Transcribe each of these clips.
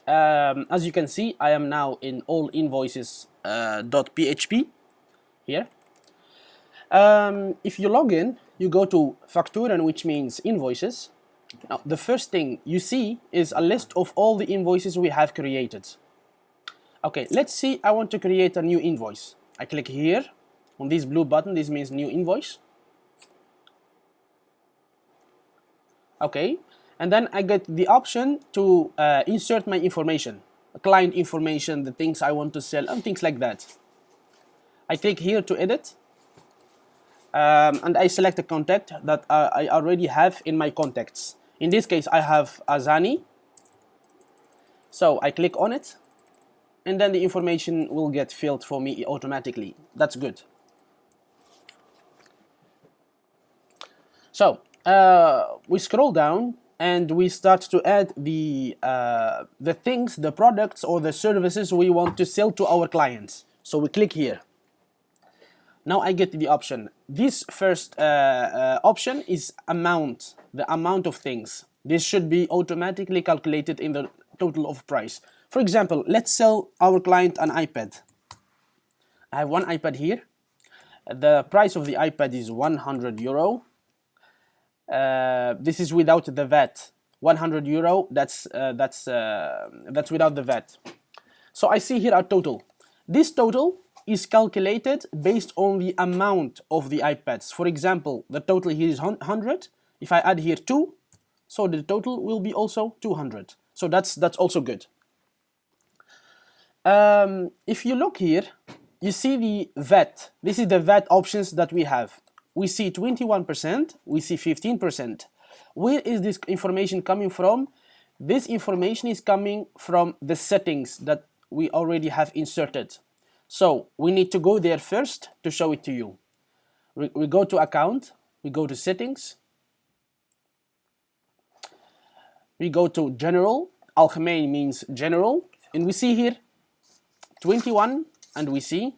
As you can see, I am now in all invoices .php here. If you log in, you go to Facturen, which means invoices. Now, the first thing you see is a list of all the invoices we have created. Okay, let's see, I want to create a new invoice. I click here on this blue button, this means new invoice. Okay, and then I get the option to insert my information, client information, the things I want to sell, and things like that. I click here to edit, and I select a contact that I already have in my contacts. In this case, I have Azani, so I click on it, and then the information will get filled for me automatically. That's good. So we scroll down and we start to add the things, the products or the services we want to sell to our clients. So we click here. Now I get the option. This first option is amount, the amount of things. This should be automatically calculated in the total of price. For example, let's sell our client an iPad. I have one iPad here. The price of the iPad is 100 euro. This is without the VAT. 100 euro. That's without the VAT. So I see here a total. This total is calculated based on the amount of the iPads. For example, the total here is 100. If I add here 2, so the total will be also 200. So that's also good. If you look here, you see the VAT. This is the VAT options that we have. We see 21%, we see 15%. Where is this information coming from? This information is coming from the settings that we already have inserted. So we need to go there first to show it to you. We go to account, we go to settings, we go to general, algemeen means general, and we see here 21 and we see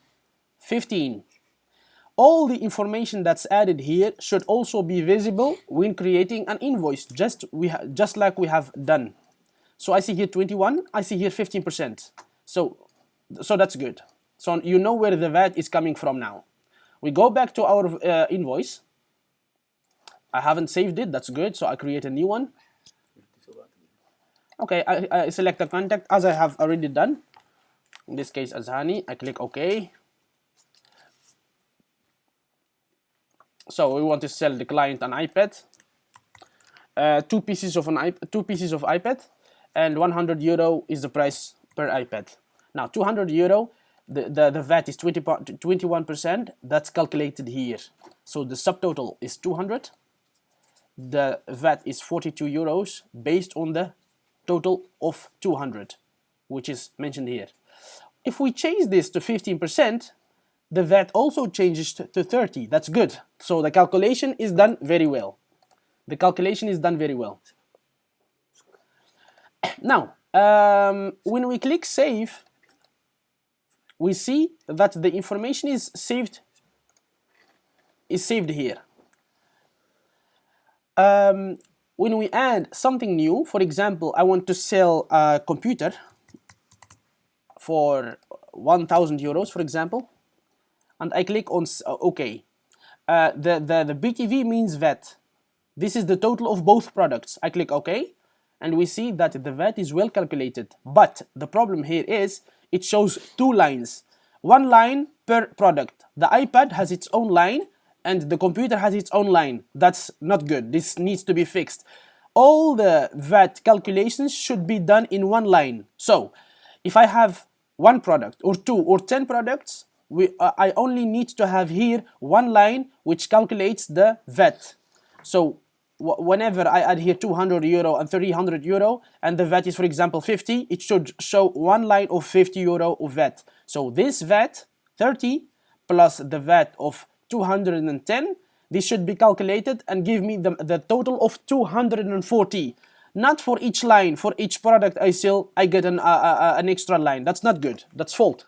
15. All the information that's added here should also be visible when creating an invoice, just like we have done. So I see here 21, I see here 15%. So that's good. So you know where the VAT is coming from now. We go back to our invoice. I haven't saved it, that's good, so I create a new one. Okay, I select a contact as I have already done. In this case, Azhani, I click OK. So we want to sell the client an iPad, two pieces of iPad, and 100 euro is the price per iPad. Now 200 euro, the VAT is 21%. That's calculated here. So the subtotal is 200. The VAT is 42 euros based on the total of 200, which is mentioned here. If we change this to 15%, the VAT also changes to 30. That's good. So the calculation is done very well. The calculation is done very well. Now, when we click save, we see that the information is saved here. When we add something new, for example, I want to sell a computer for 1,000 euros, for example, and I click on OK. The BTV means VAT. This is the total of both products. I click OK, and we see that the VAT is well calculated. But the problem here is it shows two lines. One line per product. The iPad has its own line, and the computer has its own line. That's not good. This needs to be fixed. All the VAT calculations should be done in one line. So if I have one product or 2 or 10 products, I only need to have here one line which calculates the VAT. So whenever I add here 200 euro and 300 euro and the VAT is, for example, 50, it should show one line of 50 euro of VAT. So this VAT 30 plus the VAT of 210, this should be calculated and give me the total of 240. Not for each line, for each product I sell, I get an extra line. That's not good. That's fault.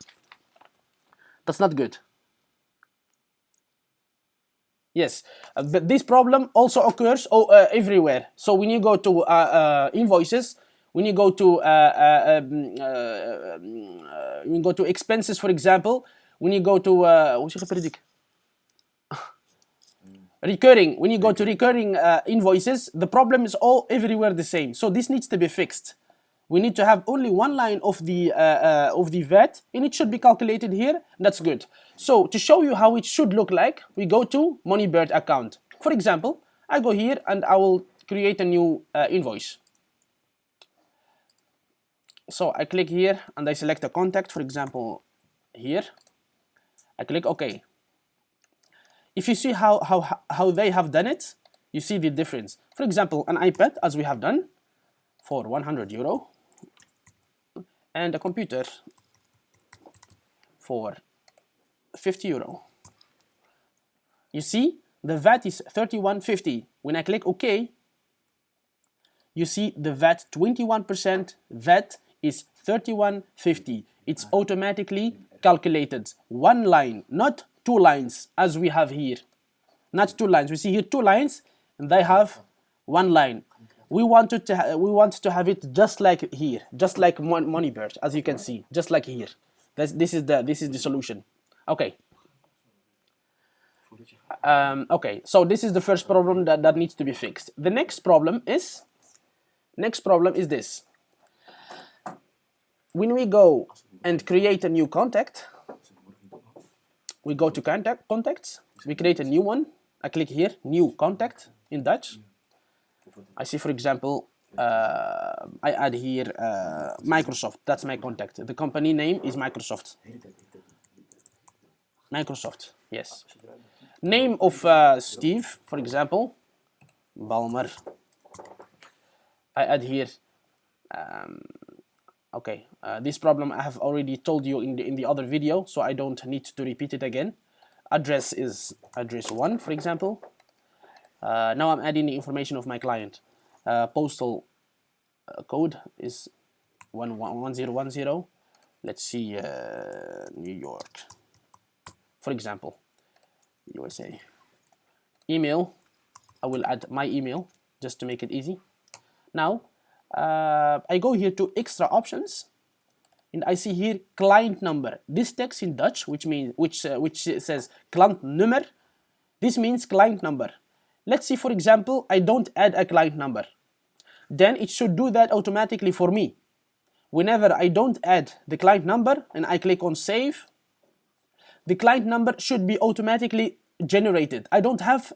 That's not good. Yes, but this problem also occurs everywhere. So when you go to invoices, when you go to expenses, for example, when you go to recurring, when you go to recurring invoices, the problem is all everywhere the same. So this needs to be fixed. We need to have only one line of the VAT, and it should be calculated here. That's good. So to show you how it should look like, we go to Moneybird account. For example, I go here and I will create a new invoice. So I click here and I select a contact, for example, here. I click OK. If you see how they have done it, you see the difference. For example, an iPad, as we have done, for 100 euro, and a computer for 50 euro. You see, the VAT is 31.50. When I click OK, you see the VAT 21%, VAT is 31.50. It's automatically calculated. One line, not two lines, as we have here. Not two lines. We see here two lines, and they have one line. We want to have it just like here, just like Moneybird, as you can see, just like here. This is the solution. Okay. Okay. So this is the first problem that needs to be fixed. The next problem is this. When we go and create a new contact, we go to contacts. We create a new one. I click here, new contact in Dutch. I see, for example, I add here Microsoft. That's my contact. The company name is Microsoft. Microsoft, yes. Name of Steve, for example, Balmer. I add here. Okay, this problem I have already told you in the other video, so I don't need to repeat it again. Address is address 1, for example. Now I'm adding the information of my client. Postal code is 1010. Let's see, New York, for example, USA. Email, I will add my email just to make it easy. Now, I go here to extra options, and I see here client number. This text in Dutch, which says klantnummer, this means client number. Let's see, for example, I don't add a client number. Then it should do that automatically for me. Whenever I don't add the client number and I click on save, the client number should be automatically generated. I don't have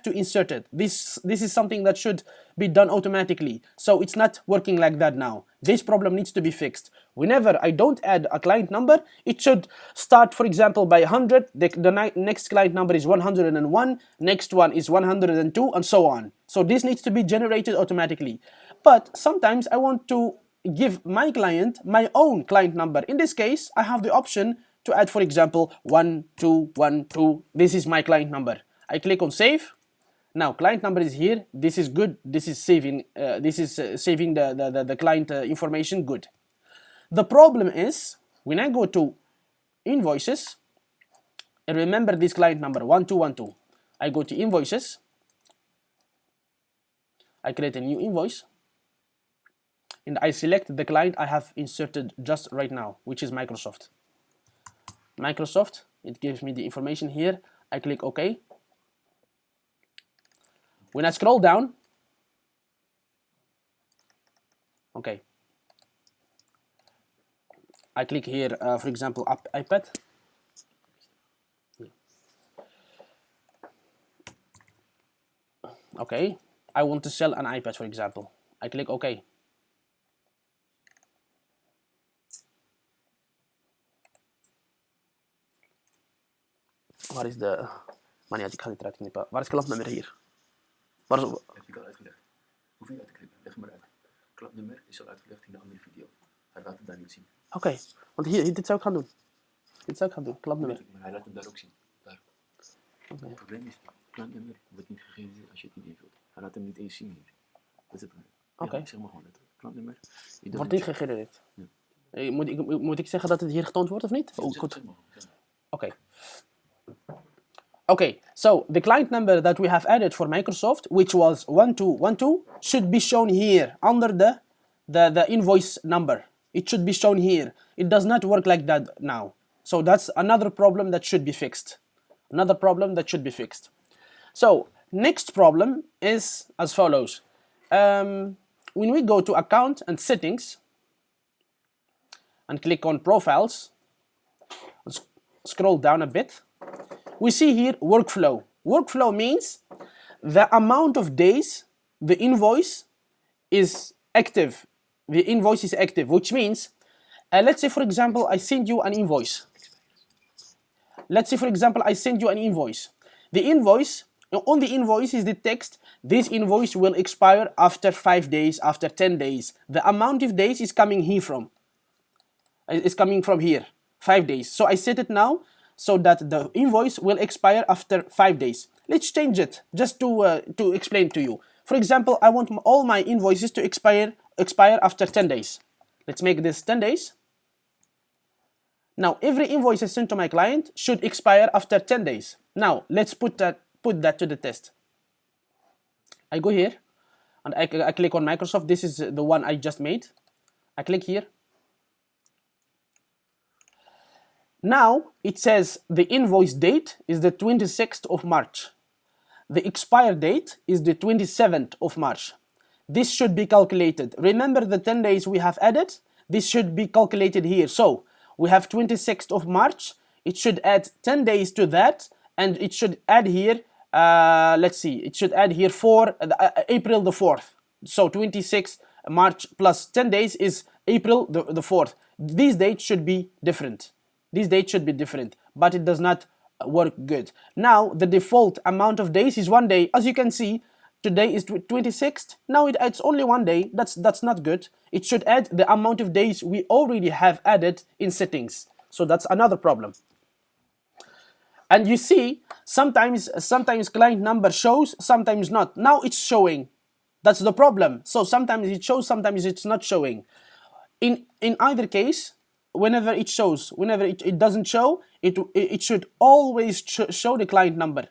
to insert it. This is something that should be done automatically. So it's not working like that now. This problem needs to be fixed. Whenever I don't add a client number, it should start, for example, by 100. The next client number is 101. Next one is 102, and so on. So this needs to be generated automatically. But sometimes I want to give my client my own client number. In this case, I have the option to add, for example, 1212. This is my client number. I click on save. Now client number is here. This is good. This is saving. Saving the client information. Good. The problem is when I go to invoices, and remember this client number 1212. I go to invoices. I create a new invoice, and I select the client I have inserted just right now, which is Microsoft. Microsoft, it gives me the information here. I click OK. When I scroll down, okay, I click here, for example, iPad. Okay, I want to sell an iPad, for example. I click OK. Waar is de... Maar nee, ik ga dit eruit knippen. Waar is klantnummer hier? Waar is... Heb ik al uitgelegd. Hoef je uit te knippen. Leg maar uit. Klantnummer is al uitgelegd in de andere video. Hij laat het daar niet zien. Oké, want hier, dit zou ik gaan doen. Dit zou ik gaan doen, klantnummer. Maar hij laat hem daar ook zien. Daar. Okay. Het probleem is, klantnummer wordt niet gegeven als je het niet invult. Hij laat hem niet eens zien hier. Dat is het probleem. Oké. Ja, zeg maar gewoon letterlijk. Klantnummer. Wordt niet gegenereerd. Ja. Moet ik zeggen dat het hier getoond wordt of niet? Oh, goed. Oké. Okay, so the client number that we have added for Microsoft, which was 1212, should be shown here under the invoice number. It should be shown here. It does not work like that now. So that's another problem that should be fixed. Another problem that should be fixed. So next problem is as follows. When we go to account and settings and click on profiles, scroll down a bit, we see here workflow. Workflow means the amount of days the invoice is active. The invoice is active, which means, let's say for example, I send you an invoice. Let's say for example, I send you an invoice. The invoice, on the invoice is the text, this invoice will expire after 5 days, after 10 days. The amount of days is coming here from. It's coming from here, 5 days. So I set it now so that the invoice will expire after 5 days. Let's change it just to explain to you. For example, I want all my invoices to expire after 10 days. Let's make this 10 days. Now every invoice I sent to my client should expire after 10 days. Now let's put that to the test. I go here and I click on Microsoft. This is the one I just made. I click here. Now it says the invoice date is the 26th of March. The expire date is the 27th of March. This should be calculated. Remember the 10 days we have added? This should be calculated here. So we have 26th of March. It should add 10 days to that, and it should add here, let's see, it should add here April the 4th. So 26 March plus 10 days is April the 4th. These dates should be different. These dates should be different, but it does not work good. Now the default amount of days is 1 day. As you can see, today is 26th. Now it adds only 1 day. That's not good. It should add the amount of days we already have added in settings. So that's another problem. And you see, sometimes client number shows, sometimes not. Now it's showing. That's the problem. So sometimes it shows, sometimes it's not showing. In either case, whenever it shows, whenever it doesn't show, it should always show the client number.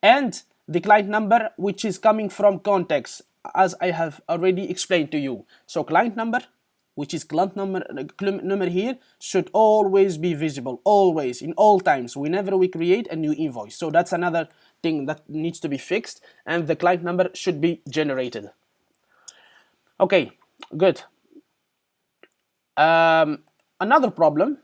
And the client number which is coming from contacts, as I have already explained to you. So client number, which is client number here, should always be visible, always, in all times, whenever we create a new invoice. So that's another thing that needs to be fixed, and the client number should be generated. Okay, good. Another problem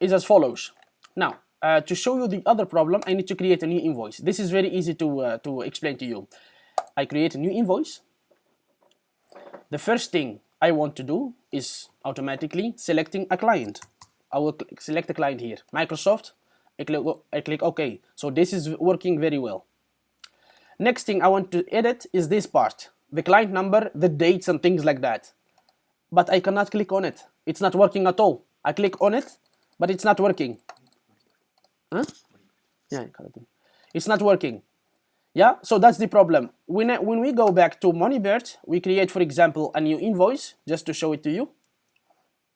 is as follows. Now, to show you the other problem, I need to create a new invoice. This is very easy to explain to you. I create a new invoice. The first thing I want to do is automatically selecting a client. I will select a client here, Microsoft. I click OK. So this is working very well. Next thing I want to edit is this part, the client number, the dates and things like that. But I cannot click on it. It's not working at all. I click on it, but it's not working. Huh? Yeah, it's not working. Yeah, so that's the problem. When we go back to Moneybird, we create, for example, a new invoice, just to show it to you.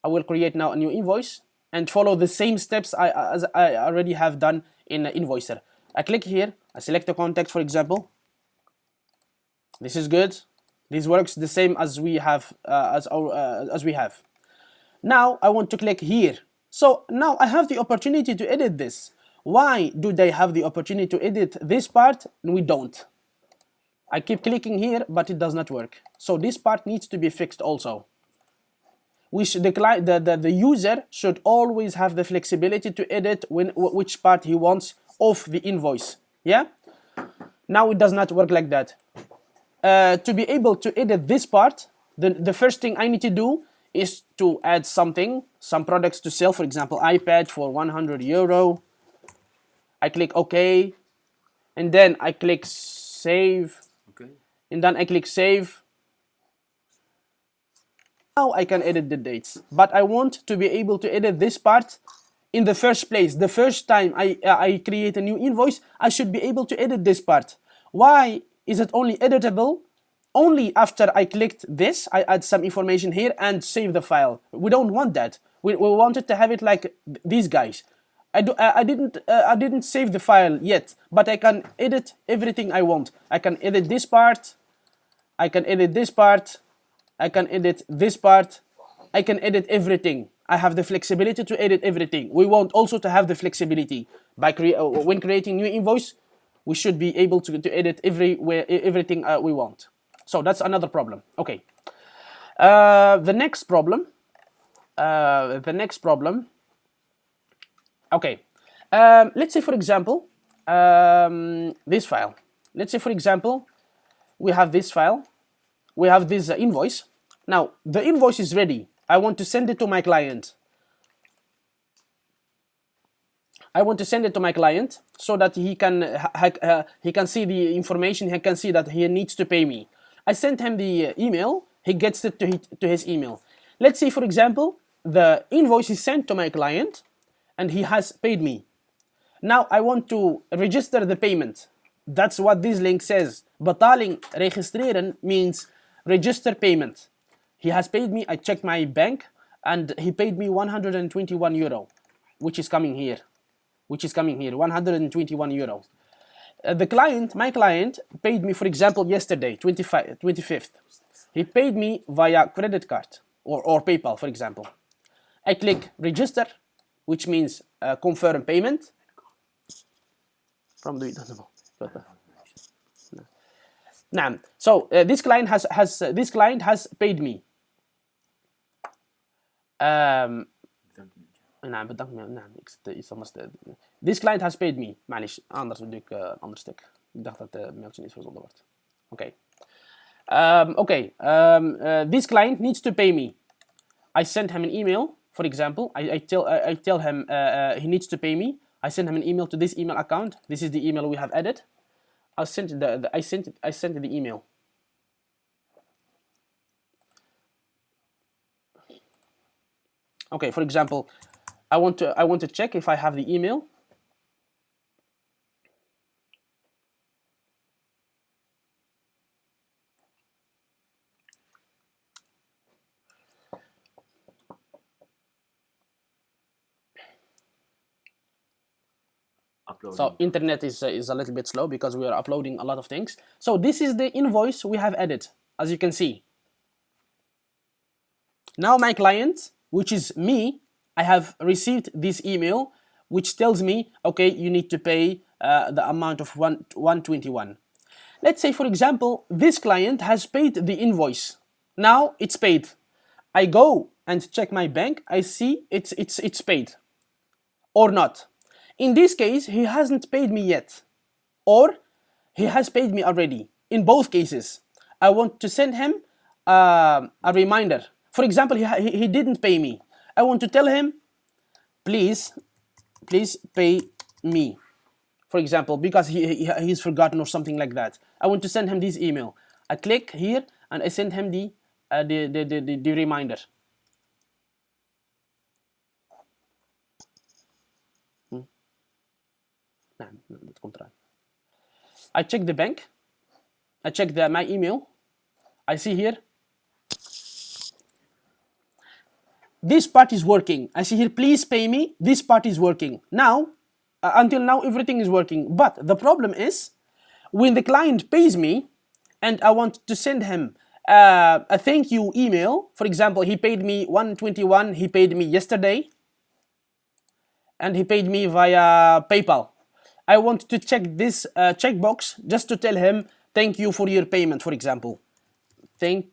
I will create now a new invoice and follow the same steps as I already have done in Invoicer. I click here, I select the contact, for example. This is good. This works the same as we have, as we have. Now I want to click here. So now I have the opportunity to edit this. Why do they have the opportunity to edit this part and we don't? I keep clicking here, but it does not work. So this part needs to be fixed also. The user should always have the flexibility to edit which part he wants of the invoice. Yeah? Now it does not work like that. To be able to edit this part, the first thing I need to do is to add some products to sell, for example, iPad for €100. I click OK, and then I click save, Okay. and then I click save. Now I can edit the dates, but I want to be able to edit this part in the first place. The first time I create a new invoice, I should be able to edit this part. Why is it only editable? Only after I clicked this, I add some information here and save the file. We don't want that. We wanted to have it like these guys. I didn't save the file yet, but I can edit everything I want. I can edit this part. I can edit this part. I can edit this part, I can edit everything. I have the flexibility to edit everything. We want also to have the flexibility by when creating new invoice, we should be able to edit everything we want. So that's another problem. Okay. The next problem. Okay. Let's say, for example, this file. Let's say, for example, we have this file. We have this invoice. Now, the invoice is ready. I want to send it to my client. I want to send it to my client so that he can see the information. He can see that he needs to pay me. I sent him the email. He gets it to his email. Let's say, for example, the invoice is sent to my client and he has paid me. Now I want to register the payment. That's what this link says. Betaling registreren means register payment. He has paid me. I checked my bank and he paid me 121 euro, which is coming here. 121 euro. The client, my client, paid me, for example, yesterday, 25th. He paid me via credit card or PayPal, for example. I click register, which means confirm payment. From the so this client has paid me. This client has paid me. معلش anders doe ik een ander stuk. Ik dacht dat de mailtje niet verzonden wordt. Okay. This client needs to pay me. I sent him an email, for example. I tell him he needs to pay me. I send him an email to this email account. This is the email we have added. I sent the email. Okay, for example, I want to check if I have the email. So internet is a little bit slow because we are uploading a lot of things. So this is the invoice we have added, as you can see. Now my client, which is me, I have received this email which tells me, okay, you need to pay the amount of 121. Let's say, for example, this client has paid the invoice. Now it's paid. I go and check my bank. I see it's paid or not. In this case, he hasn't paid me yet, or he has paid me already. In both cases, I want to send him a reminder. For example, he didn't pay me. I want to tell him, please pay me. For example, because he's forgotten or something like that. I want to send him this email. I click here and I send him the reminder. I check the bank. I check my email. I see here. This part is working. I see here, please pay me. This part is working. Now, until now, everything is working. But the problem is, when the client pays me, and I want to send him a thank you email. For example, he paid me 121. He paid me yesterday. And he paid me via PayPal. I want to check this checkbox just to tell him thank you for your payment, for example. Thank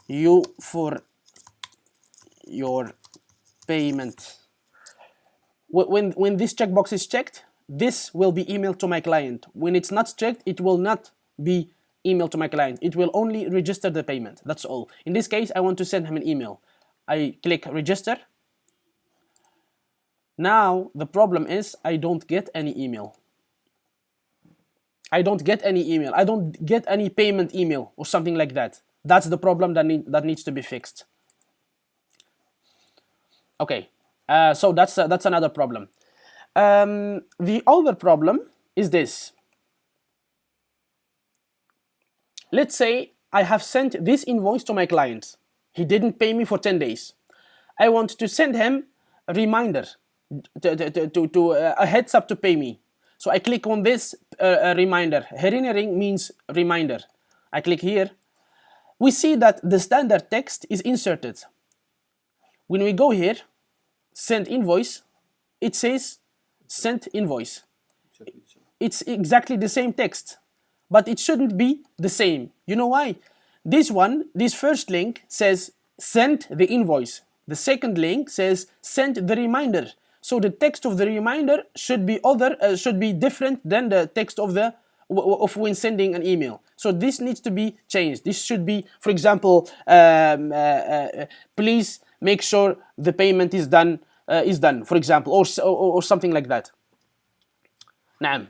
you for your payment. When this checkbox is checked, this will be emailed to my client. When it's not checked, it will not be emailed to my client. It will only register the payment. That's all. In this case, I want to send him an email. I click register. Now, the problem is I don't get any email. I don't get any email. I don't get any payment email or something like that. That's the problem that needs to be fixed. Okay, so that's another problem. The other problem is this. Let's say I have sent this invoice to my client. He didn't pay me for 10 days. I want to send him a reminder. A heads up to pay me. So I click on this reminder. Herinnering means reminder. I click here. we see that the standard text is inserted. When we go here, send invoice, it says sent invoice. It's exactly the same text, but it shouldn't be the same. You know why? This first link says send the invoice. The second link says send the reminder. So the text of the reminder should be different than the text of when sending an email. So this needs to be changed. This should be, for example, please make sure the payment is done, for example, or something like that. نعم.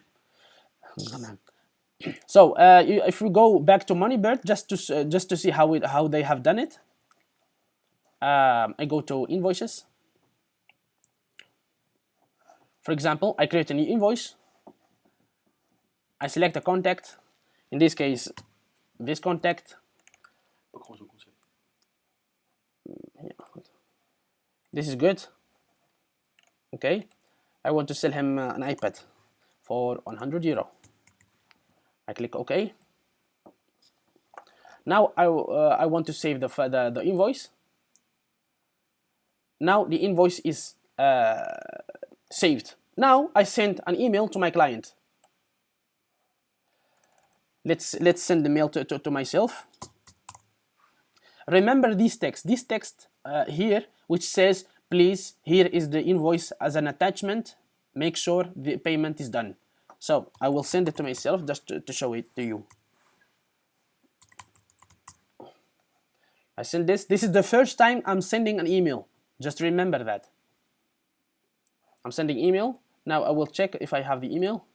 So if we go back to Moneybird just to see how they have done it, I go to invoices. For example, I create a new invoice. I select a contact. In this case, this contact. This is good. Okay, I want to sell him an iPad for €100. I click OK. Now I want to save the invoice. Now the invoice is saved. Now I send an email to my client. Let's send the mail to myself. Remember this text here, which says, please, here is the invoice as an attachment. Make sure the payment is done. So I will send it to myself just to show it to you. I send this. This is the first time I'm sending an email. Just remember that. I'm sending email. Now I will check if I have the email.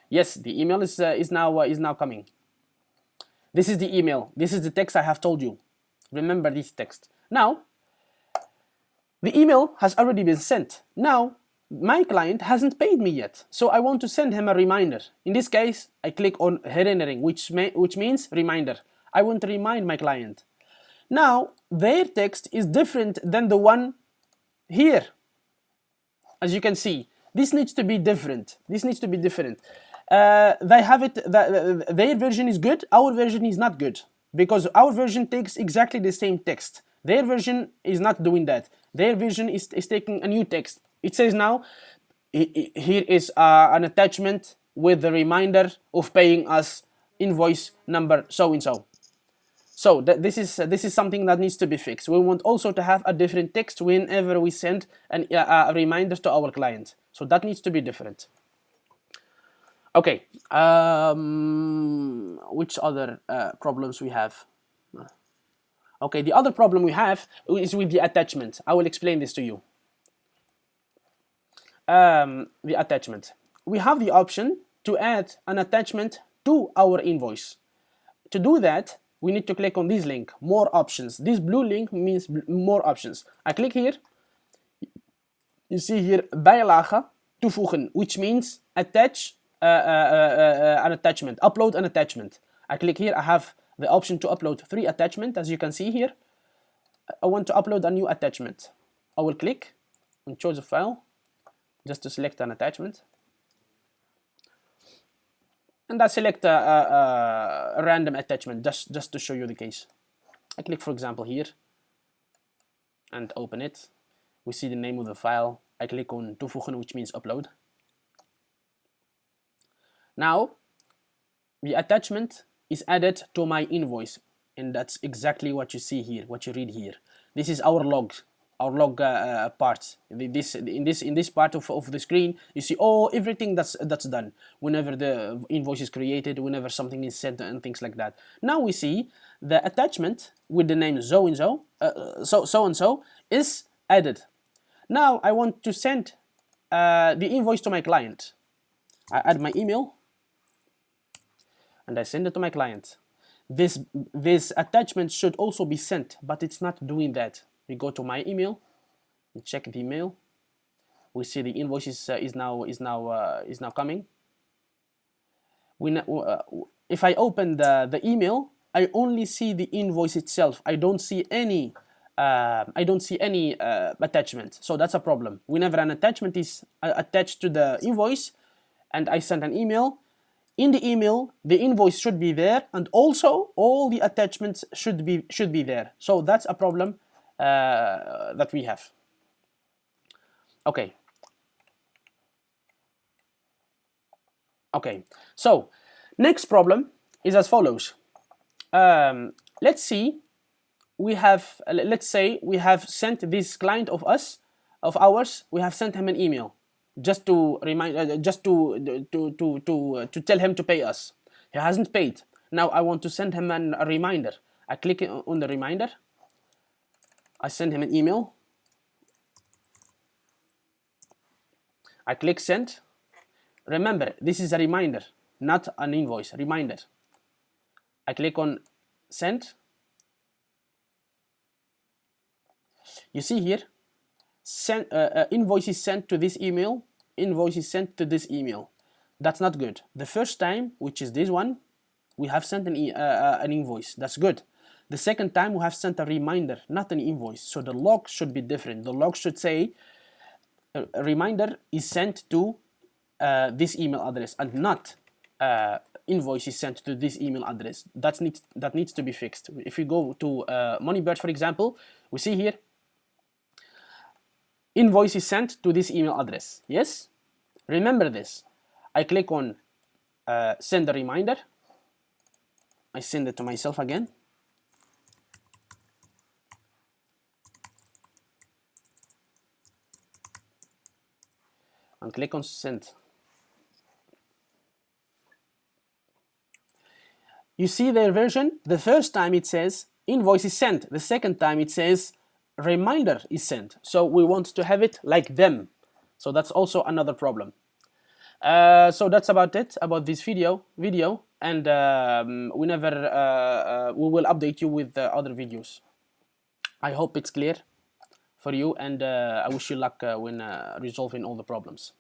Yes, the email is now coming. This is the email. This is the text I have told you. Remember this text. Now, the email has already been sent. Now, my client hasn't paid me yet, so I want to send him a reminder. In this case, I click on herinnering, which means reminder. I want to remind my client. Now, their text is different than the one here. As you can see, this needs to be different. They have it. Their version is good. Our version is not good because our version takes exactly the same text. Their version is not doing that. Their version is taking a new text. It says now, here is an attachment with the reminder of paying us invoice number so and so. So this is something that needs to be fixed. We want also to have a different text whenever we send a reminder to our client. So that needs to be different. Okay. Which other problems we have? Okay, the other problem we have is with the attachment. I will explain this to you. The attachment. We have the option to add an attachment to our invoice. To do that, we need to click on this link, more options. This blue link means more options. I click here. You see here, bijlage toevoegen, which means attach an attachment, upload an attachment. I click here. I have the option to upload 3 attachments, as you can see here. I want to upload a new attachment. I will click and choose a file just to select an attachment. And I select a random attachment just to show you the case. I click, for example, here and open it. We see the name of the file. I click on toevoegen, which means upload. Now, the attachment is added to my invoice, and that's exactly what you see here, what you read here. This is our log part. In this part of the screen, you see everything that's done. Whenever the invoice is created, whenever something is sent, and things like that. Now we see the attachment with the name so and so is added. Now I want to send the invoice to my client. I add my email and I send it to my client. This attachment should also be sent, but it's not doing that. We go to my email and check the email. We see the invoice is now coming. If I open the email, I only see the invoice itself. I don't see any attachment. So that's a problem. Whenever an attachment is attached to the invoice, and I send an email, in the email the invoice should be there, and also all the attachments should be there. So that's a problem that we have. Okay. Okay, so next problem is as follows. Let's see, let's say we have sent this client of ours, we have sent him an email just to remind, just to tell him to pay us. He hasn't paid. Now I want to send him a reminder. I click on the reminder. I send him an email. I click send. Remember, this is a reminder, not an invoice. Reminder. I click on send. You see here, invoice is sent to this email. Invoice is sent to this email. That's not good. The first time, which is this one, we have sent an invoice. That's good. The second time, we have sent a reminder, not an invoice. So the log should be different. The log should say a reminder is sent to this email address, and not invoice is sent to this email address. That needs to be fixed. If we go to Moneybird, for example, we see here invoice is sent to this email address. Yes, remember this. I click on send a reminder. I send it to myself again. And click on send. You see their version? The first time it says invoice is sent. The second time it says reminder is sent. So we want to have it like them. So that's also another problem. So that's about it about this video, and we will update you with other videos. I hope it's clear for you, and I wish you luck when resolving all the problems.